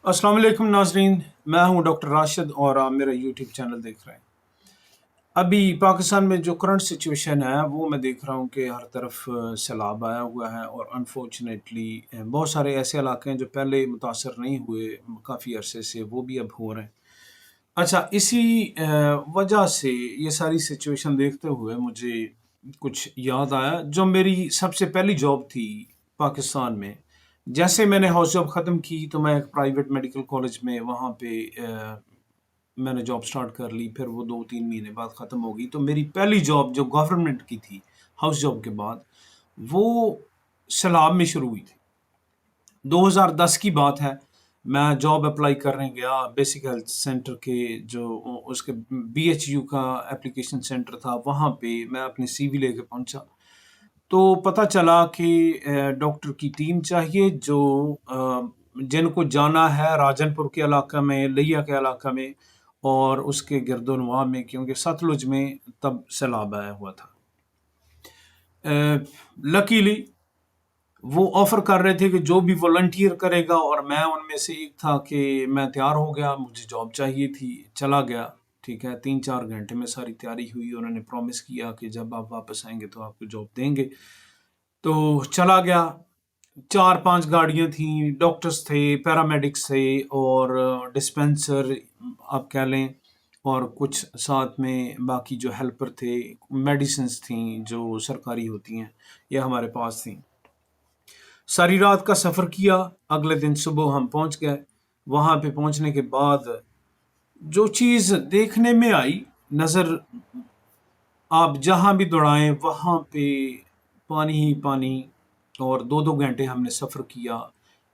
अस्सलाम वालेकुम नाजरीन, मैं हूं डॉक्टर राशिद और आप मेरा यूट्यूब चैनल देख रहे हैं। अभी पाकिस्तान में जो करंट सिचुएशन है वो मैं देख रहा हूं कि हर तरफ सैलाब आया हुआ है और अनफॉर्चुनेटली बहुत सारे ऐसे इलाके हैं जो पहले मुतासर नहीं हुए काफ़ी अरसे से, वो भी अब हो रहे हैं। अच्छा, इसी वजह से ये सारी सिचुएशन देखते हुए मुझे कुछ याद आया जो मेरी सबसे पहली जॉब थी पाकिस्तान में। जैसे मैंने हाउस जॉब ख़त्म की तो मैं एक प्राइवेट मेडिकल कॉलेज में वहाँ पे मैंने जॉब स्टार्ट कर ली, फिर वो 2-3 महीने बाद ख़त्म हो गई। तो मेरी पहली जॉब जो गवर्नमेंट की थी हाउस जॉब के बाद, वो सैलाब में शुरू हुई थी। 2010 की बात है। मैं जॉब अप्लाई करने गया बेसिक हेल्थ सेंटर के जो उसके बीएचयू का एप्लीकेशन सेंटर था, वहाँ पे मैं अपनी सीवी लेके पहुँचा। तो पता चला कि डॉक्टर की टीम चाहिए जो जिनको जाना है राजनपुर के इलाका में, लिया के इलाका में और उसके गिरदोनवा में, क्योंकि सतलुज में तब सैलाब आया हुआ था। लकीली वो ऑफर कर रहे थे कि जो भी वॉलंटियर करेगा, और मैं उनमें से एक था कि मैं तैयार हो गया, मुझे जॉब चाहिए थी, चला गया। ठीक है, 3-4 घंटे में सारी तैयारी हुई। उन्होंने प्रॉमिस किया कि जब आप वापस आएंगे तो आपको जॉब देंगे। तो चला गया। 4-5 गाड़ियां थी, डॉक्टर्स थे, पैरामेडिक्स थे और डिस्पेंसर आप कह लें, और कुछ साथ में बाकी जो हेल्पर थे, मेडिसिन्स थी जो सरकारी होती हैं, ये हमारे पास थी। सारी रात का सफ़र किया। अगले दिन सुबह हम पहुंच गए। वहाँ पे पहुंचने के बाद जो चीज़ देखने में आई, नज़र आप जहाँ भी दौड़ाएं वहाँ पे पानी ही पानी, और 2-2 घंटे हमने सफ़र किया।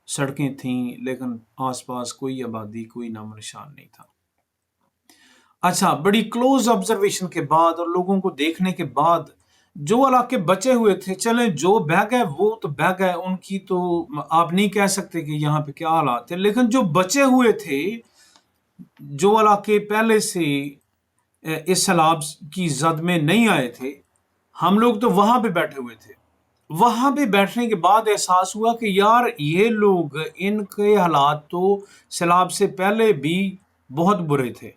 सड़कें थीं लेकिन आसपास कोई आबादी, कोई नामो निशान नहीं था। अच्छा, बड़ी क्लोज ऑब्जर्वेशन के बाद और लोगों को देखने के बाद, जो इलाके बचे हुए थे, चले जो बह गए वो तो बह गए, उनकी तो आप नहीं कह सकते कि यहाँ पे क्या हालात थे, लेकिन जो बचे हुए थे, जो इलाके पहले से इस सैलाब की जद में नहीं आए थे, हम लोग तो वहां पे बैठे हुए थे। वहां पे बैठने के बाद एहसास हुआ कि यार ये लोग, इनके हालात तो सैलाब से पहले भी बहुत बुरे थे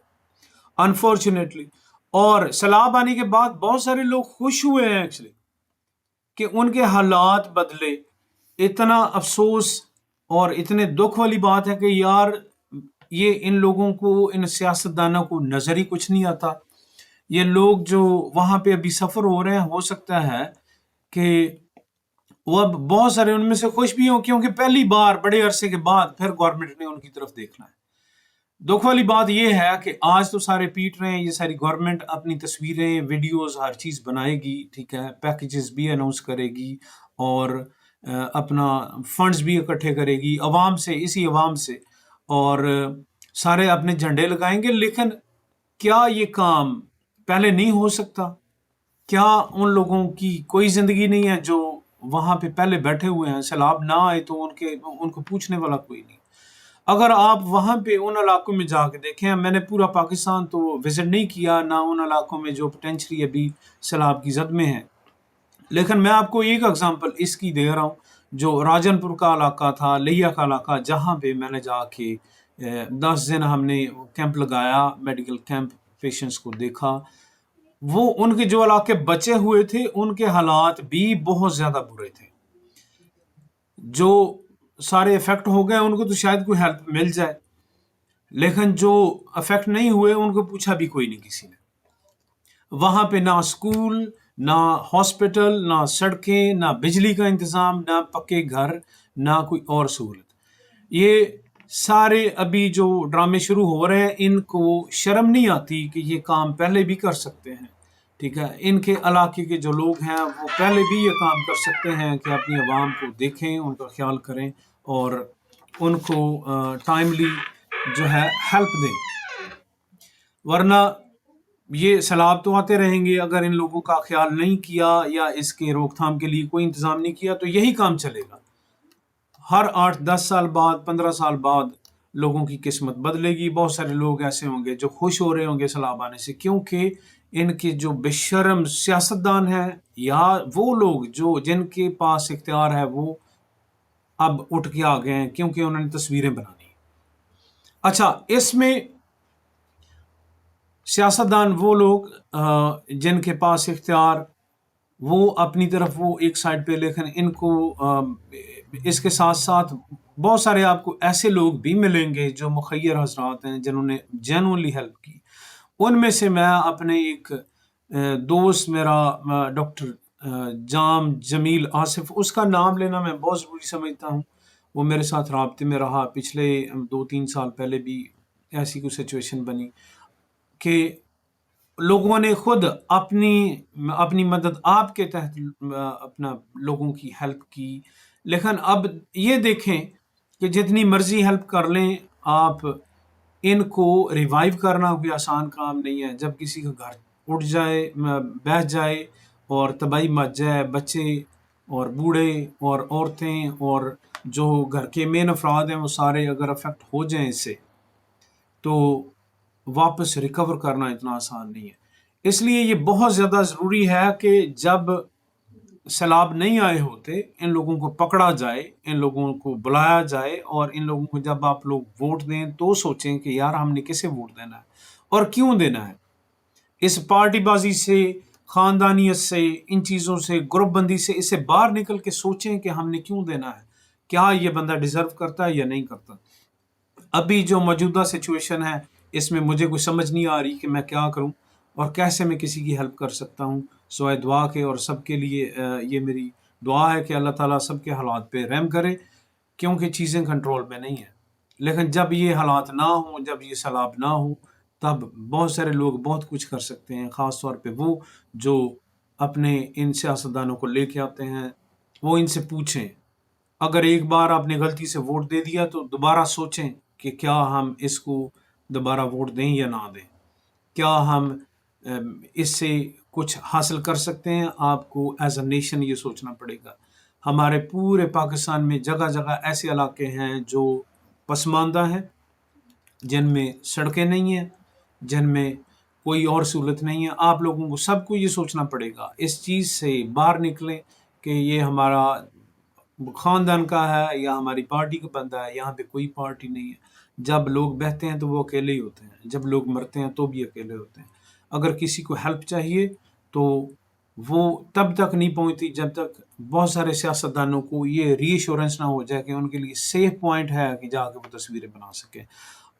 अनफॉर्चुनेटली। और सैलाब आने के बाद बहुत सारे लोग खुश हुए हैं एक्चुअली कि उनके हालात बदले। इतना अफसोस और इतने दुख वाली बात है कि यार ये इन लोगों को, इन सियासतदानों को नजर ही कुछ नहीं आता। ये लोग जो वहां पे अभी सफर हो रहे हैं, हो सकता है कि वो अब बहुत सारे उनमें से खुश भी हों, क्योंकि पहली बार बड़े अरसे के बाद फिर गवर्नमेंट ने उनकी तरफ देखना है। दुख वाली बात यह है कि आज तो सारे पीट रहे हैं, ये सारी गवर्नमेंट अपनी तस्वीरें, वीडियोस, हर चीज़ बनाएगी, ठीक है, पैकेजेस भी अनाउंस करेगी और अपना फंड्स भी इकट्ठे करेगी अवाम से, इसी अवाम से, और सारे अपने झंडे लगाएंगे। लेकिन क्या ये काम पहले नहीं हो सकता? क्या उन लोगों की कोई ज़िंदगी नहीं है जो वहाँ पे पहले बैठे हुए हैं? सैलाब ना आए तो उनको पूछने वाला कोई नहीं। अगर आप वहाँ पे उन इलाकों में जाके देखें, मैंने पूरा पाकिस्तान तो विजिट नहीं किया, ना उन इलाकों में जो पोटेंशली अभी सैलाब की जद में है, लेकिन मैं आपको एक एग्जांपल इसकी दे रहा हूँ। जो राजनपुर का इलाका था, लिया का इलाका, जहाँ पे मैंने जाके 10 दिन हमने कैंप लगाया, मेडिकल कैंप, पेशेंट्स को देखा। वो उनके जो इलाके बचे हुए थे, उनके हालात भी बहुत ज़्यादा बुरे थे। जो सारे इफेक्ट हो गए उनको तो शायद कोई हेल्प मिल जाए, लेकिन जो अफेक्ट नहीं हुए उनको पूछा भी कोई नहीं किसी ने। वहां पे ना स्कूल, ना हॉस्पिटल, ना सड़कें, ना बिजली का इंतजाम, ना पक्के घर, ना कोई और सहूलत। ये सारे अभी जो ड्रामे शुरू हो रहे हैं, इनको शर्म नहीं आती कि ये काम पहले भी कर सकते हैं। ठीक है, इनके इलाके के जो लोग हैं वो पहले भी ये काम कर सकते हैं कि अपनी आवाम को देखें, उनका ख्याल करें और उनको टाइमली जो है हेल्प दें। वरना ये सैलाब तो आते रहेंगे, अगर इन लोगों का ख्याल नहीं किया या इसके रोकथाम के लिए कोई इंतज़ाम नहीं किया तो यही काम चलेगा। हर 8-10 साल बाद, 15 साल बाद लोगों की किस्मत बदलेगी। बहुत सारे लोग ऐसे होंगे जो खुश हो रहे होंगे सैलाब आने से, क्योंकि इनके जो बेशर्म सियासतदान हैं या वो लोग जो जिनके पास इख्तियार है, वो अब उठ के आ गए हैं क्योंकि उन्होंने तस्वीरें बनानी। अच्छा, इसमें सियासतदान वो लोग जिनके पास इख्तियार, वो अपनी तरफ वो एक साइड पे, लेकिन इनको इसके साथ साथ बहुत सारे आपको ऐसे लोग भी मिलेंगे जो मुखय्यर हजरात हैं जिन्होंने जेनुअनली हेल्प की। उनमें से मैं अपने एक दोस्त, मेरा डॉक्टर जाम जमील आसिफ, उसका नाम लेना मैं बहुत ज़रूरी समझता हूँ। वो मेरे साथ राब्ते में रहा, पिछले 2-3 साल पहले भी ऐसी कोई सिचुएशन बनी कि लोगों ने खुद अपनी अपनी मदद आपके तहत अपना लोगों की हेल्प की। लेकिन अब ये देखें कि जितनी मर्जी हेल्प कर लें आप, इनको रिवाइव करना कोई आसान काम नहीं है। जब किसी का घर उठ जाए, बह जाए और तबाही मच जाए, बच्चे और बूढ़े और औरतें और जो घर के मेन अफराद हैं वो सारे अगर अफेक्ट हो जाएं इससे, तो वापस रिकवर करना इतना आसान नहीं है। इसलिए ये बहुत ज़्यादा ज़रूरी है कि जब सैलाब नहीं आए होते, इन लोगों को पकड़ा जाए, इन लोगों को बुलाया जाए, और इन लोगों को जब आप लोग वोट दें तो सोचें कि यार हमने किसे वोट देना है और क्यों देना है। इस पार्टीबाजी से, खानदानियत से, इन चीज़ों से, ग्रुप बंदी से, इससे बाहर निकल के सोचें कि हमने क्यों देना है, क्या ये बंदा डिजर्व करता है या नहीं करता। अभी जो मौजूदा सिचुएशन है, इसमें मुझे कुछ समझ नहीं आ रही कि मैं क्या करूं और कैसे मैं किसी की हेल्प कर सकता हूं, सिवाय दुआ के। और सबके लिए ये मेरी दुआ है कि अल्लाह ताला सबके हालात पे रहम करे, क्योंकि चीज़ें कंट्रोल में नहीं है। लेकिन जब ये हालात ना हो, जब ये सैलाब ना हो, तब बहुत सारे लोग बहुत कुछ कर सकते हैं। ख़ास तौर पे वो जो अपने इन सियासतदानों को लेके आते हैं, वो इनसे पूछें। अगर एक बार आपने गलती से वोट दे दिया तो दोबारा सोचें कि क्या हम इसको दोबारा वोट दें या ना दें। क्या हम इससे कुछ हासिल कर सकते हैं, आपको एज अ नेशन ये सोचना पड़ेगा। हमारे पूरे पाकिस्तान में जगह जगह ऐसे इलाके हैं जो पसमानदा हैं, जिनमें सड़कें नहीं हैं, जिनमें कोई और सहूलत नहीं है। आप लोगों को सबको ये सोचना पड़ेगा, इस चीज़ से बाहर निकलें कि ये हमारा खानदान का है या हमारी पार्टी का बंदा है। यहाँ पे कोई पार्टी नहीं है। जब लोग बहते हैं तो वो अकेले ही होते हैं, जब लोग मरते हैं तो भी अकेले होते हैं। अगर किसी को हेल्प चाहिए तो वो तब तक नहीं पहुंचती जब तक बहुत सारे सियासतदानों को ये रीअश्योरेंस ना हो जाए कि उनके लिए सेफ पॉइंट है कि जाके वो तस्वीरें बना सकें।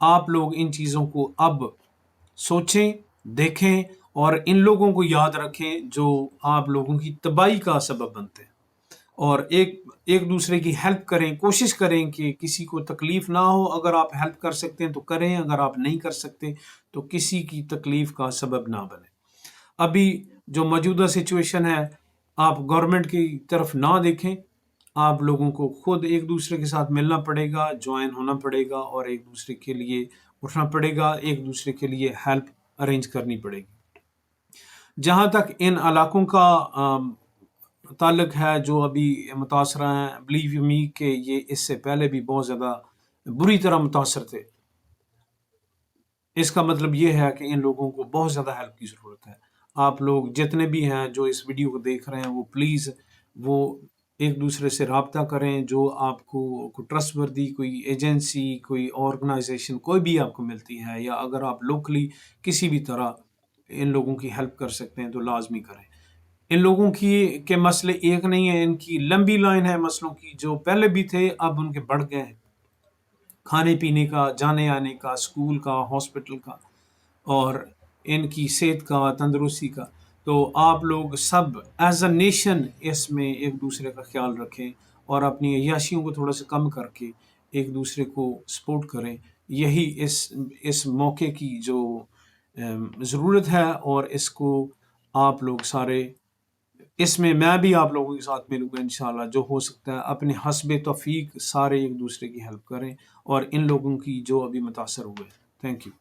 आप लोग इन चीज़ों को अब सोचें, देखें और इन लोगों को याद रखें जो आप लोगों की तबाही का सबब बनते हैं। और एक एक दूसरे की हेल्प करें, कोशिश करें कि किसी को तकलीफ ना हो। अगर आप हेल्प कर सकते हैं तो करें, अगर आप नहीं कर सकते तो किसी की तकलीफ का सबब ना बने। अभी जो मौजूदा सिचुएशन है, आप गवर्नमेंट की तरफ ना देखें, आप लोगों को खुद एक दूसरे के साथ मिलना पड़ेगा, ज्वाइन होना पड़ेगा और एक दूसरे के लिए उठना पड़ेगा, एक दूसरे के लिए हेल्प अरेंज करनी पड़ेगी। जहाँ तक इन इलाकों का ताल्लुक है जो अभी मुतासरा हैं, बिलीव यू मी कि ये इससे पहले भी बहुत ज़्यादा बुरी तरह मुतासर थे। इसका मतलब ये है कि इन लोगों को बहुत ज़्यादा हेल्प की ज़रूरत है। आप लोग जितने भी हैं जो इस वीडियो को देख रहे हैं, वो प्लीज़ वो एक दूसरे से राब्ता करें। जो आपको कोई ट्रस्टवर्दी कोई एजेंसी, कोई ऑर्गेनाइजेशन कोई भी आपको मिलती है, या अगर आप लोकली किसी भी तरह इन लोगों की हेल्प कर सकते हैं तो लाजमी करें। इन लोगों की के मसले एक नहीं है, इनकी लंबी लाइन है मसलों की, जो पहले भी थे अब उनके बढ़ गए हैं। खाने पीने का, जाने आने का, स्कूल का, हॉस्पिटल का, और इनकी सेहत का, तंदुरुस्ती का। तो आप लोग सब एज अ नेशन इसमें एक दूसरे का ख्याल रखें और अपनी अय्याशियों को थोड़ा सा कम करके एक दूसरे को सपोर्ट करें। यही इस मौके की जो ज़रूरत है, और इसको आप लोग सारे, इसमें मैं भी आप लोगों के साथ मिलूंगा इंशाल्लाह। जो हो सकता है अपने हस्बे तौफीक सारे एक दूसरे की हेल्प करें और इन लोगों की जो अभी मुतासर हुए। Thank you.